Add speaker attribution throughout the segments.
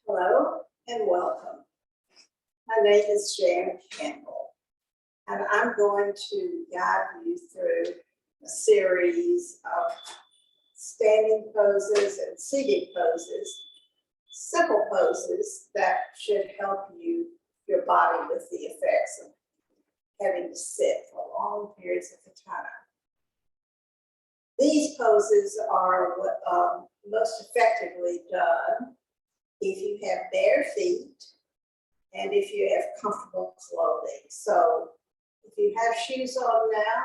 Speaker 1: Hello and welcome. My name is Campbell, and I'm going to guide you through a series of standing poses and seated poses, simple poses that should help your body with the effects of having to sit for long periods of the time. These poses are what most effectively done if you have bare feet and if you have comfortable clothing. So if you have shoes on now,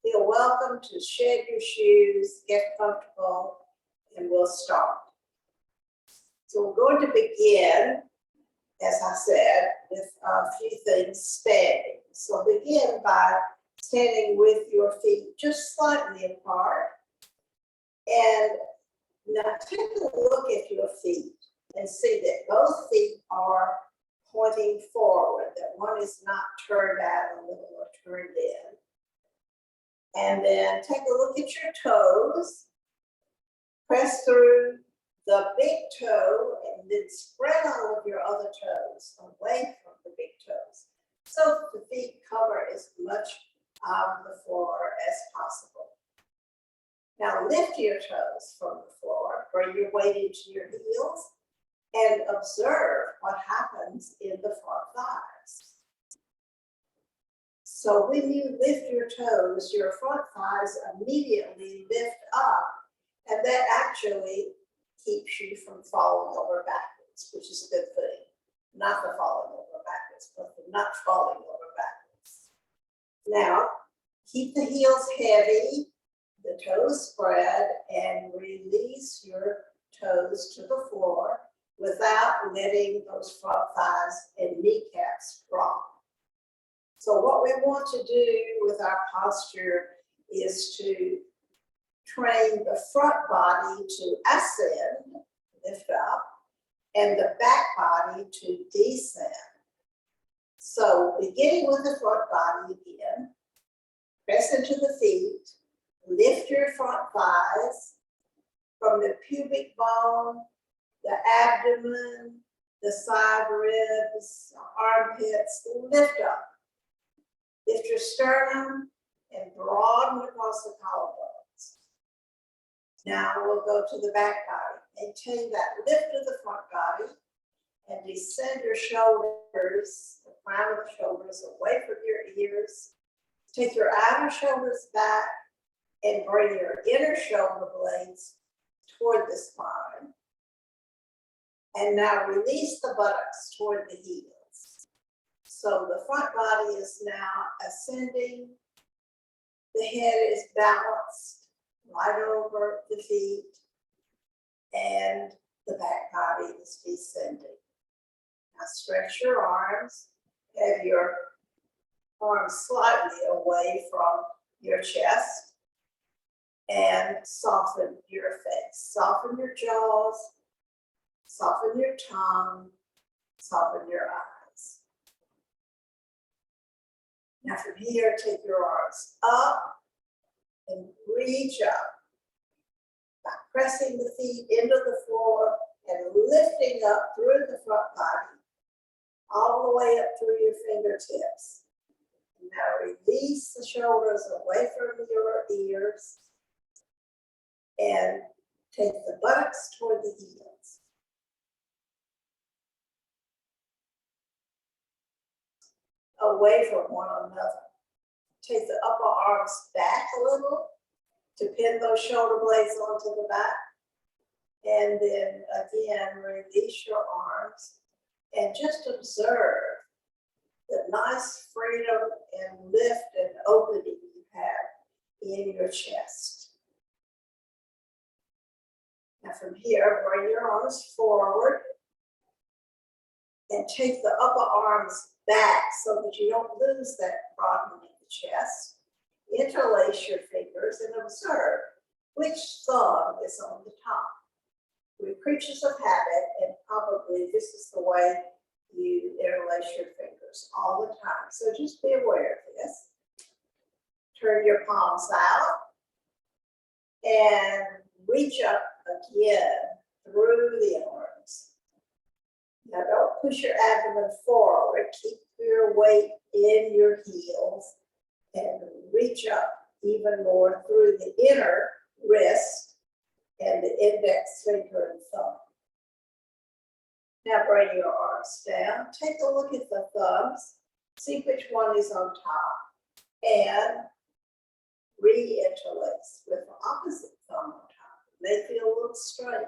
Speaker 1: feel welcome to shed your shoes, get comfortable, and we'll start. So we're going to begin, as I said, with a few things standing. So begin by standing with your feet just slightly apart. And now take a look at your feet and see that both feet are pointing forward, that one is not turned out a little or turned in. And then take a look at your toes. Press through the big toe and then spread all of your other toes away from the big toes, so the feet cover as much of the floor as possible. Now lift your toes from the floor, bring your weight into your heels, and observe what happens in the front thighs. So when you lift your toes, your front thighs immediately lift up, and that actually keeps you from falling over backwards, which is a good thing. Not the falling over backwards, but the not falling over backwards. Now, keep the heels heavy, the toes spread, and release your toes to the floor without letting those front thighs and kneecaps drop. So what we want to do with our posture is to train the front body to ascend, lift up, and the back body to descend. So beginning with the front body again, press into the feet, lift your front thighs from the pubic bone, the abdomen, the side ribs, armpits, lift up. Lift your sternum and broaden across the collarbones. Now we'll go to the back body. Maintain that lift of the front body and descend your shoulders, the crown of the shoulders away from your ears. Take your outer shoulders back and bring your inner shoulder blades toward the spine. And now release the buttocks toward the heels. So the front body is now ascending. The head is balanced right over the feet, and the back body is descending. Now stretch your arms. Have your arms slightly away from your chest, and soften your face. Soften your jaws, soften your tongue, soften your eyes. Now from here, take your arms up and reach up by pressing the feet into the floor and lifting up through the front body, all the way up through your fingertips. And now release the shoulders away from your ears and take the buttocks toward the heels. Away from one another. Take the upper arms back a little to pin those shoulder blades onto the back. And then again, release your arms and just observe the nice freedom and lift and opening you have in your chest. Now from here, bring your arms forward and take the upper arms back so that you don't lose that broadening of the chest. Interlace your fingers and observe which thumb is on the top. We're creatures of habit, and probably this is the way you interlace your fingers all the time. So just be aware of this. Turn your palms out and reach up again through the arms. Now don't push your abdomen forward. Keep your weight in your heels and reach up even more through the inner wrist and the index finger and thumb. Now bring your arms down. Take a look at the thumbs. See which one is on top and re-interlace with the opposite thumb on top. They feel a little strange.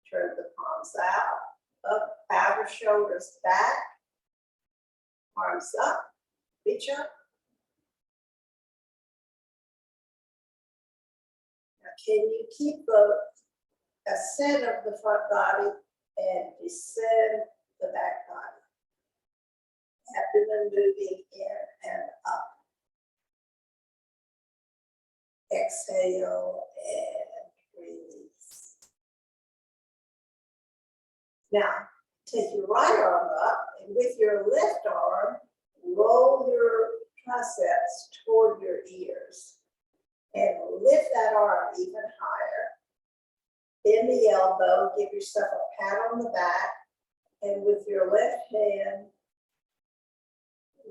Speaker 1: Turn the palms out, up, outer shoulders back, arms up, reach up. Now can you keep the ascent of the front body and descend the back body? Abdomen moving in and up. Exhale and release. Now, take your right arm up and with your left arm, roll your triceps toward your ears and lift that arm even higher. Bend the elbow, give yourself a pat on the back, and with your left hand,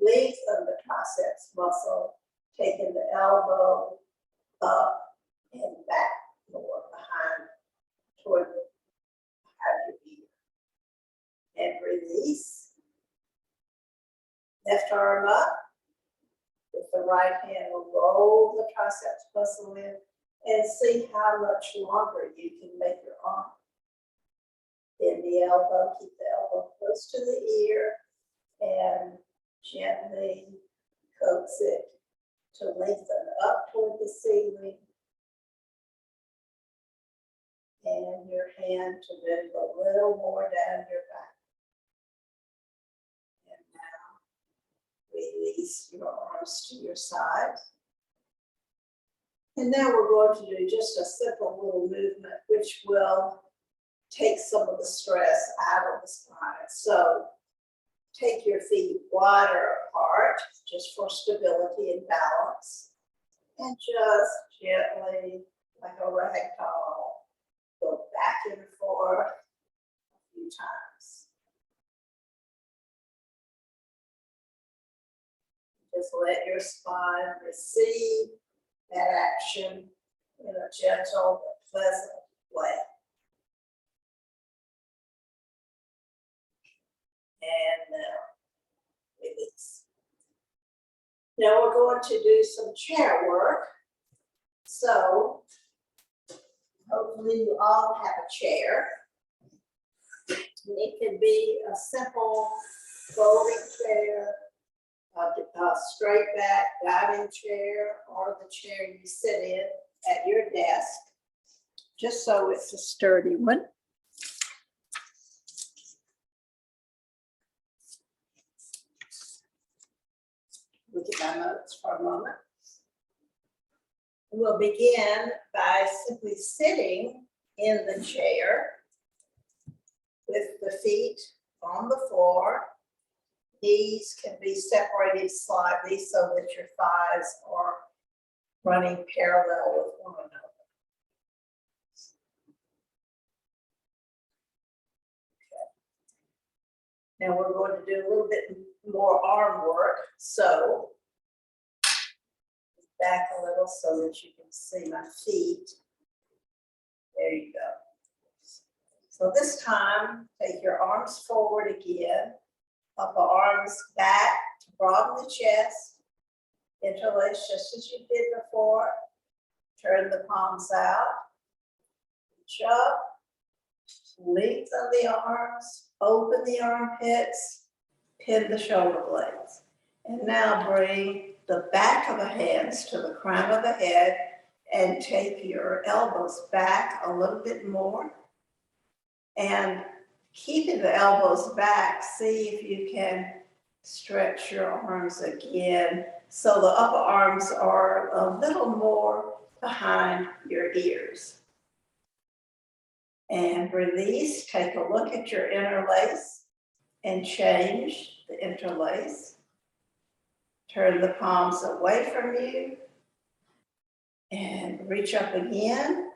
Speaker 1: lengthen the triceps muscle, taking the elbow up and back more behind toward behind your ear. And release. Left arm up. With the right hand, will roll the triceps muscle in and see how much longer you can make your arm. Bend the elbow, keep the elbow close to the ear, and gently coax it to lengthen up toward the ceiling. And your hand to move a little more down your back. And now release your arms to your side. And now we're going to do just a simple little movement which will take some of the stress out of the spine. So take your feet wider apart, just for stability and balance. And just gently, like a rag doll, go back and forth a few times. Just let your spine receive that action in a gentle but pleasant way. And now release. Now we're going to do some chair work. So hopefully you all have a chair. It can be a simple folding chair, a straight back dining chair, or the chair you sit in at your desk, just so it's a sturdy one. Look at my notes for a moment. We'll begin by simply sitting in the chair with the feet on the floor. Knees can be separated slightly so that your thighs are running parallel with one another. Okay. Now we're going to do a little bit more arm work. So back a little so that you can see my feet. There you go. So this time, take your arms forward again. Upper arms back to broaden the chest. Interlace just as you did before. Turn the palms out. Reach up. Lengthen the arms. Open the armpits. Pin the shoulder blades. And now bring the back of the hands to the crown of the head and take your elbows back a little bit more. And keeping the elbows back, see if you can stretch your arms again so the upper arms are a little more behind your ears. And release, take a look at your interlace and change the interlace. Turn the palms away from you and reach up again.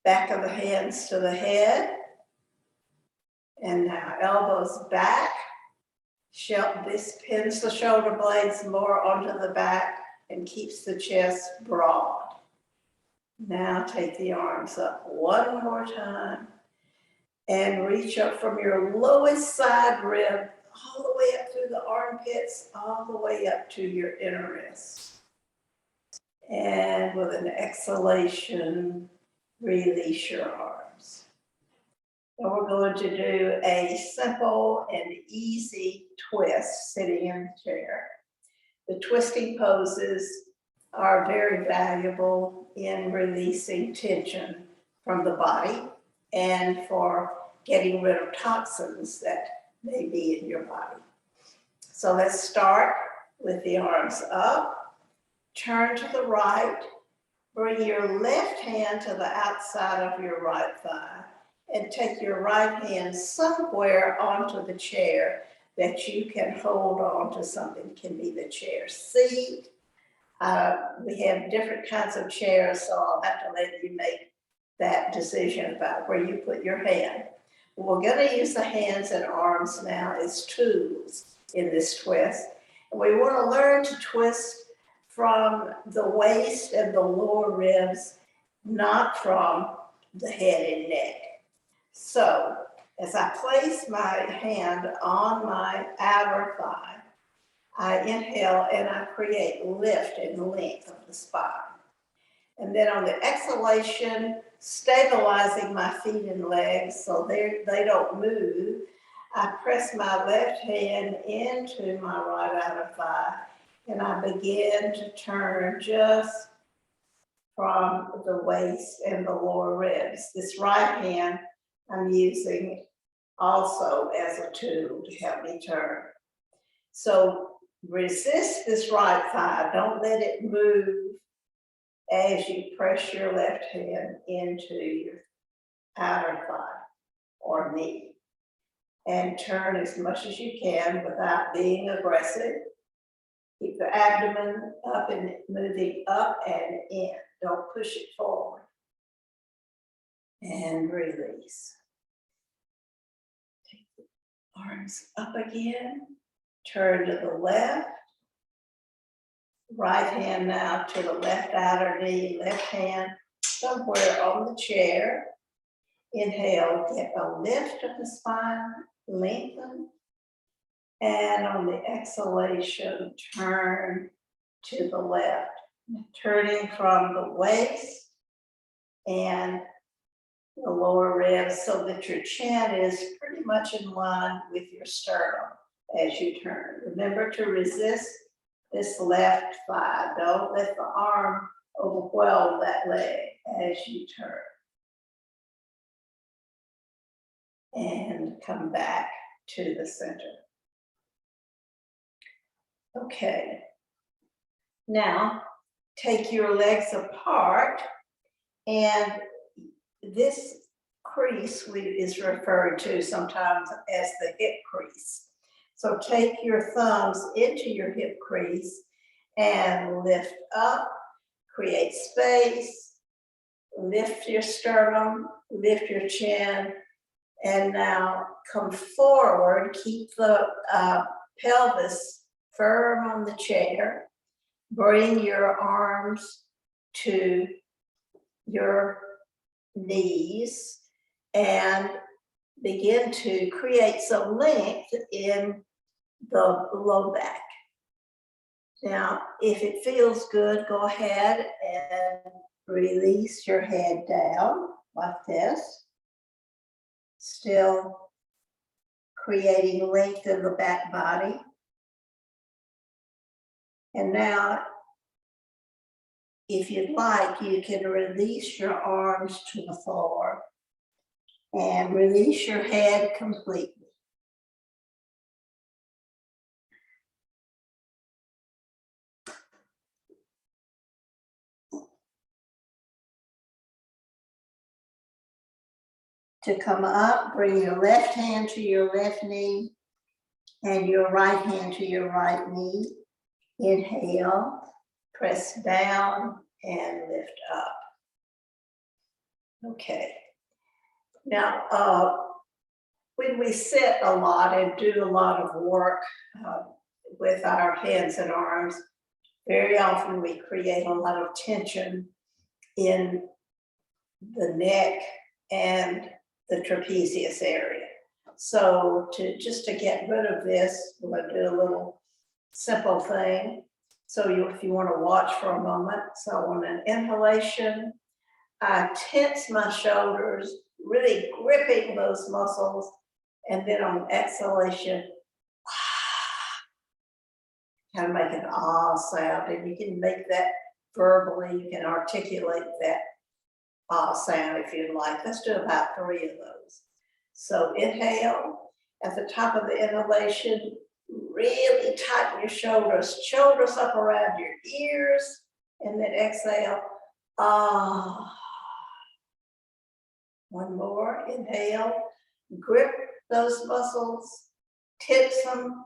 Speaker 1: Back of the hands to the head. And now elbows back. This pins the shoulder blades more onto the back and keeps the chest broad. Now take the arms up one more time and reach up from your lowest side rib all the way up through the armpits, all the way up to your inner wrist. And with an exhalation, release your arms. And we're going to do a simple and easy twist sitting in the chair. The twisting poses are very valuable in releasing tension from the body and for getting rid of toxins that may be in your body. So let's start with the arms up, turn to the right, bring your left hand to the outside of your right thigh, and take your right hand somewhere onto the chair that you can hold on to something. It can be the chair seat. We have different kinds of chairs, so I'll have to let you make that decision about where you put your hand. We're going to use the hands and arms now as tools in this twist. And we want to learn to twist from the waist and the lower ribs, not from the head and neck. So as I place my hand on my outer thigh, I inhale and I create lift and length of the spine. And then on the exhalation, stabilizing my feet and legs so they don't move, I press my left hand into my right outer thigh and I begin to turn just from the waist and the lower ribs. This right hand I'm using also as a tool to help me turn. So resist this right thigh. Don't let it move as you press your left hand into your outer thigh or knee. And turn as much as you can without being aggressive. Keep the abdomen up and moving up and in. Don't push it forward. And release. Take the arms up again. Turn to the left. Right hand now to the left outer knee. Left hand somewhere on the chair. Inhale, get a lift of the spine, lengthen. And on the exhalation, turn to the left. Turning from the waist and the lower ribs so that your chin is pretty much in line with your sternum as you turn. Remember to resist this left thigh. Don't let the arm overwhelm that leg as you turn. And come back to the center. Okay. Now, take your legs apart, and this crease is referred to sometimes as the hip crease. So take your thumbs into your hip crease and lift up, create space, lift your sternum, lift your chin, and now come forward, keep the pelvis firm on the chair. Bring your arms to your knees and begin to create some length in the low back. Now, if it feels good, go ahead and release your head down like this. Still creating length in the back body. And now, if you'd like, you can release your arms to the floor and release your head completely. To come up, bring your left hand to your left knee and your right hand to your right knee. Inhale, press down and lift up. Okay. Now, when we sit a lot and do a lot of work with our hands and arms, very often we create a lot of tension in the neck and the trapezius area. So just to get rid of this, we're going to do a little simple thing. So if you want to watch for a moment, so on an inhalation, I tense my shoulders, really gripping those muscles, and then on exhalation, kind of make an ah sound, and you can make that verbally, you can articulate that ah sound if you'd like. Let's do about 3 of those. So inhale, at the top of the inhalation, really tighten your shoulders up around your ears, and then exhale, ah. One more, inhale, grip those muscles, tense them,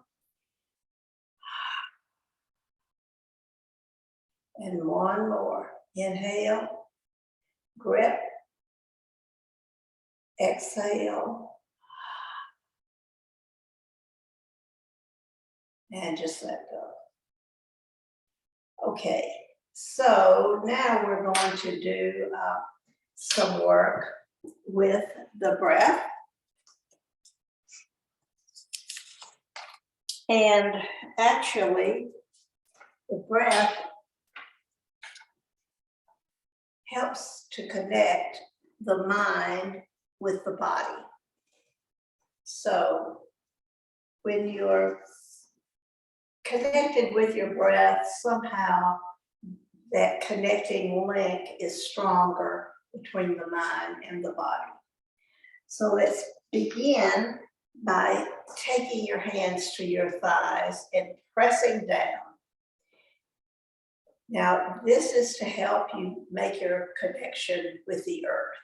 Speaker 1: and one more, inhale, grip, exhale, and just let go. Okay, so now we're going to do some work with the breath. And actually, the breath helps to connect the mind with the body. So when you're connected with your breath, somehow that connecting link is stronger between the mind and the body. So let's begin by taking your hands to your thighs and pressing down. Now, this is to help you make your connection with the earth.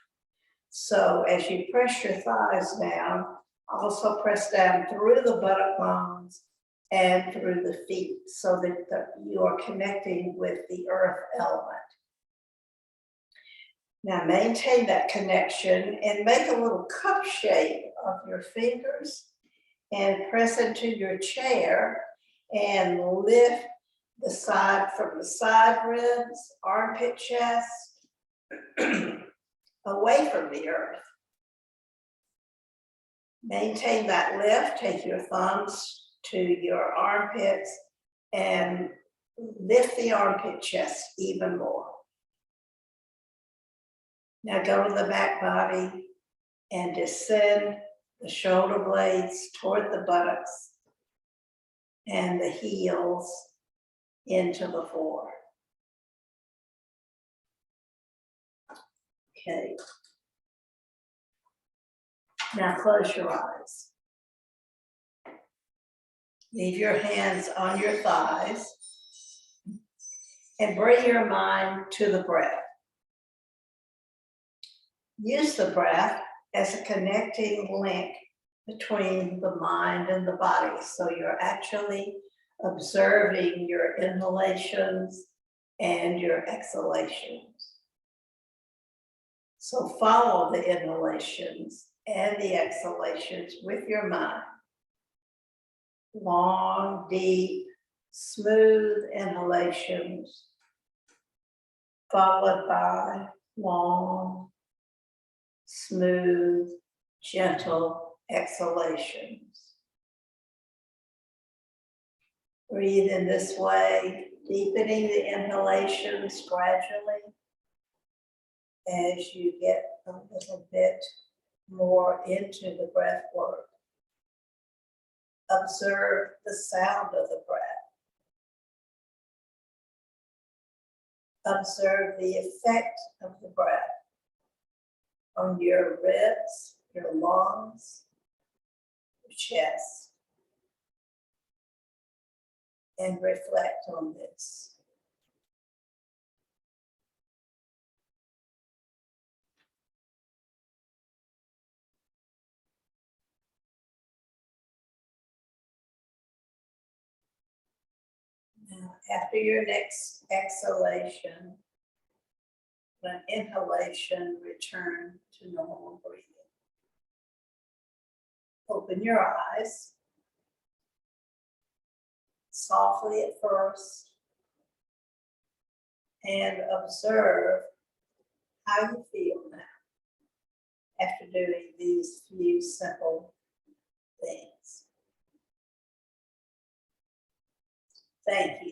Speaker 1: So as you press your thighs down, also press down through the buttock bones and through the feet so that you are connecting with the earth element. Now maintain that connection and make a little cup shape of your fingers and press into your chair and lift the side from the side ribs, armpit chest, away from the earth. Maintain that lift, take your thumbs to your armpits and lift the armpit chest even more. Now go to the back body and descend the shoulder blades toward the buttocks and the heels into the floor. Okay. Now close your eyes. Leave your hands on your thighs and bring your mind to the breath. Use the breath as a connecting link between the mind and the body. So you're actually observing your inhalations and your exhalations. So follow the inhalations and the exhalations with your mind. Long, deep, smooth inhalations, followed by long, smooth, gentle exhalations. Breathe in this way, deepening the inhalations gradually as you get a little bit more into the breath work. Observe the sound of the breath. Observe the effect of the breath on your ribs, your lungs, your chest, and reflect on this. Now, after your next exhalation, an inhalation, return to normal breathing. Open your eyes. Softly at first. And observe how you feel now after doing these few simple things. Thank you.